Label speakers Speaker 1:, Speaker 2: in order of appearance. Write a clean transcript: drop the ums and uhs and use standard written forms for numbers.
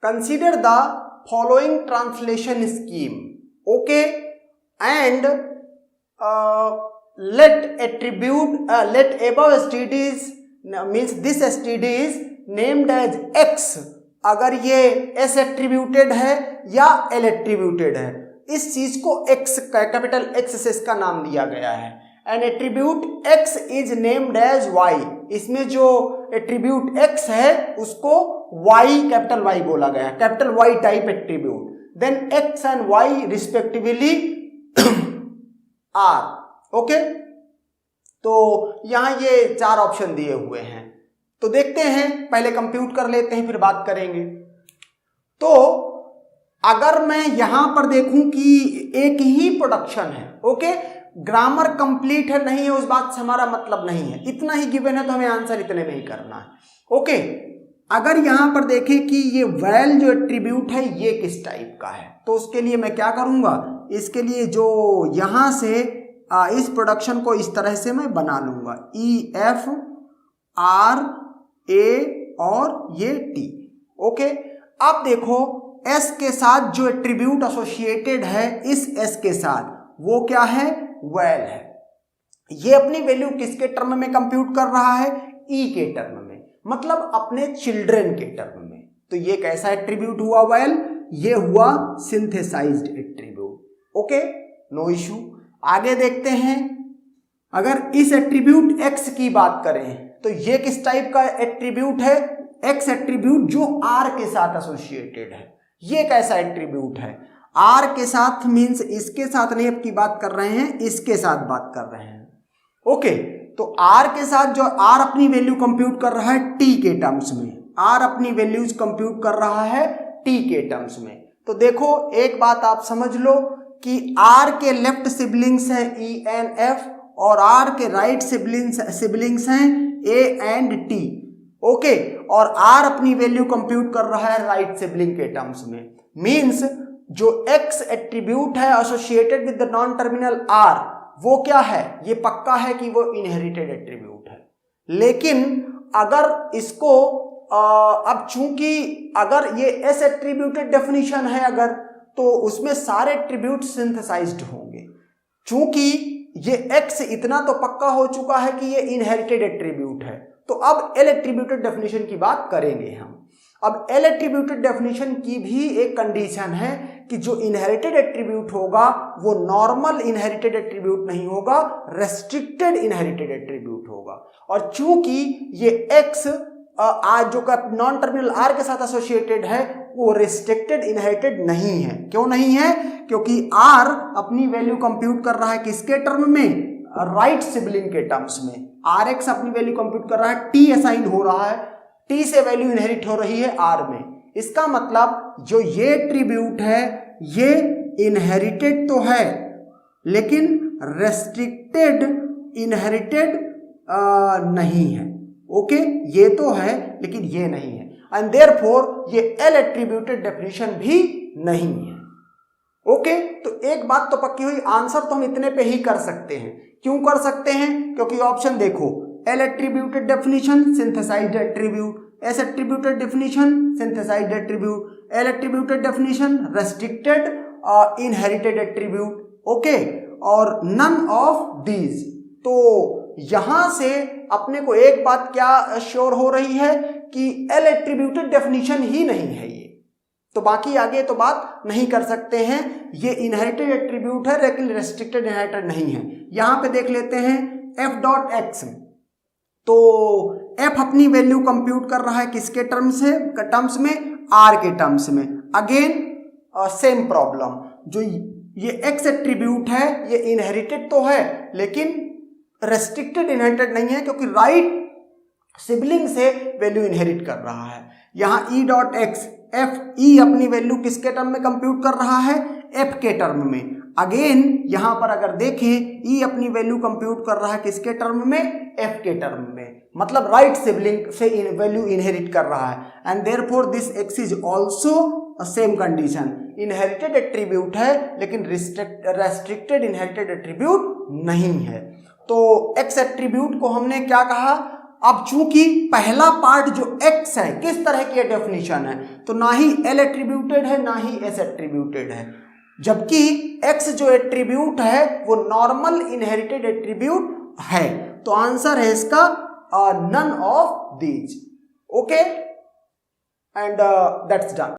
Speaker 1: Consider the following translation scheme, okay, and let above STDs means this STD is named as X अगर ये S attributed है या L attributed है, इस चीज को X कैपिटल X से इसका नाम दिया गया है। An attribute X is named as Y, इसमें जो एट्रीब्यूट X है उसको Y कैपिटल Y बोला गया, capital Y type attribute, then X and Y respectively are, okay. तो यहां ये 4 ऑप्शन दिए हुए हैं, तो देखते हैं, पहले कंप्यूट कर लेते हैं फिर बात करेंगे। तो अगर मैं यहां पर देखूं कि एक ही प्रोडक्शन है, ओके, ग्रामर कंप्लीट है नहीं है उस बात से हमारा मतलब नहीं है, इतना ही गिवन है तो हमें आंसर इतने में ही करना है, ओके। अगर यहां पर देखें कि ये वेल जो एट्रीब्यूट है ये किस टाइप का है, तो उसके लिए मैं क्या करूंगा, इसके लिए जो यहां से इस प्रोडक्शन को इस तरह से मैं बना लूंगा, ई एफ आर ए और ये टी, ओके। अब देखो एस के साथ जो एट्रीब्यूट एसोसिएटेड है इस एस के साथ वो क्या है, वेल है। ये अपनी वैल्यू किसके टर्म में कंप्यूट कर रहा है, ई के टर्म में, मतलब अपने चिल्ड्रन के टर्म में। तो ये कैसा एट्रीब्यूट हुआ, वेल, ये हुआ synthesised attribute, okay, no issue. आगे देखते हैं, अगर इस एट्रीब्यूट एक्स की बात करें तो ये किस टाइप का एट्रीब्यूट है, एक्स एट्रीब्यूट जो आर के साथ एसोसिएटेड है। ये कैसा एट्रीब्यूट है, आर के साथ मींस इसके साथ नहीं अब की बात कर रहे हैं, इसके साथ बात कर रहे हैं, ओके। तो आर के साथ जो आर अपनी वैल्यू कंप्यूट कर रहा है टी के टर्म्स में, आर अपनी वैल्यूज कंप्यूट कर रहा है टी के टर्म्स में। तो देखो एक बात आप समझ लो कि आर के लेफ्ट सिबलिंग्स हैं ई एन एफ और आर के राइट सिबलिंग्स हैं ए एंड टी, ओके, और आर अपनी वैल्यू कंप्यूट कर रहा है राइट सिबलिंग के टर्म्स में। मींस जो एक्स एट्रीब्यूट है associated with the non terminal R वो क्या है, ये पक्का है कि वो इनहेरिटेड एट्रीब्यूट है। लेकिन अगर इसको अब चूंकि अगर ये एस एट्रीब्यूटेड डेफिनेशन है अगर, तो उसमें सारे एट्रीब्यूट सिंथेसाइज्ड होंगे। चूंकि ये x इतना तो पक्का हो चुका है कि ये इनहेरिटेड एट्रीब्यूट है, तो अब L एट्रीब्यूटेड डेफिनेशन की बात करेंगे हम। अब L एट्रीब्यूटेड डेफिनेशन की भी एक कंडीशन है कि जो इनहेरिटेड एट्रीब्यूट होगा वो नॉर्मल इनहेरिटेड एट्रीब्यूट नहीं होगा, रेस्ट्रिक्टेड इनहेरिटेड एट्रीब्यूट होगा। और चूंकि ये x आज जो नॉन टर्मिनल आर के साथ एसोसिएटेड है वो रिस्ट्रिक्टेड इनहेरिटेड नहीं है। क्यों नहीं है, क्योंकि आर अपनी वैल्यू कंप्यूट कर रहा है किसके टर्म में, राइट सिबलिंग के टर्म्स में। आर एक्स अपनी वैल्यू कंप्यूट कर रहा है, टी असाइन हो रहा है, टी से वैल्यू इनहेरिट हो रही है आर में। इसका मतलब जो ये एट्रीब्यूट है ये इनहेरिटेड तो है लेकिन रेस्ट्रिक्टेड इनहेरिटेड नहीं है, ओके, ये तो है लेकिन ये नहीं है, एंड देयरफॉर ये एल एट्रीब्यूटेड डेफिनेशन भी नहीं है, ओके। तो एक बात तो पक्की हुई, आंसर तो हम इतने पे ही कर सकते हैं। क्यों कर सकते हैं, क्योंकि ऑप्शन देखो, L attributed definition synthesised attribute, S attributed definition synthesised attribute, L attributed definition restricted inherited attribute, okay, और नन ऑफ दीज। तो यहां से अपने को एक बात क्या श्योर हो रही है कि एल एट्रीब्यूटेड डेफिनेशन ही नहीं है ये, तो बाकी आगे तो बात नहीं कर सकते हैं। ये इनहेरिटेड एट्रीब्यूट है लेकिन रेस्ट्रिक्टेड इनहेरिटेड नहीं है। यहां पे देख लेते हैं एफ डॉट एक्स, तो एफ अपनी वैल्यू कंप्यूट कर रहा है किसके टर्म्स में, आर के टर्म्स में। अगेन सेम प्रॉब्लम, जो ये एक्स एट्रीब्यूट है ये इनहेरिटेड तो है लेकिन रेस्ट्रिक्टेड इनहेरिटेड नहीं है, क्योंकि राइट सिबलिंग से वैल्यू इनहेरिट कर रहा है। यहां E dot x, F E अपनी वैल्यू किसके टर्म में कंप्यूट कर रहा है, एफ के टर्म में। अगेन यहां पर अगर देखें ई अपनी वैल्यू कंप्यूट कर रहा है किसके टर्म में, एफ के टर्म में, मतलब राइट सिबलिंग से वैल्यू इनहेरिट कर रहा है, and therefore this x is also same condition, inherited attribute है लेकिन रेस्ट्रिक्टेड इनहेरिटेड एट्रीब्यूट नहीं है। तो एक्स एट्रीब्यूट को हमने क्या कहा, अब चूंकि पहला पार्ट जो x है किस तरह की डेफिनेशन है, तो ना ही L एट्रीब्यूटेड है ना ही S एट्रीब्यूटेड है, जबकि x जो एट्रीब्यूट है वो नॉर्मल इनहेरिटेड एट्रीब्यूट है। तो आंसर है इसका none of these. Okay, and that's done.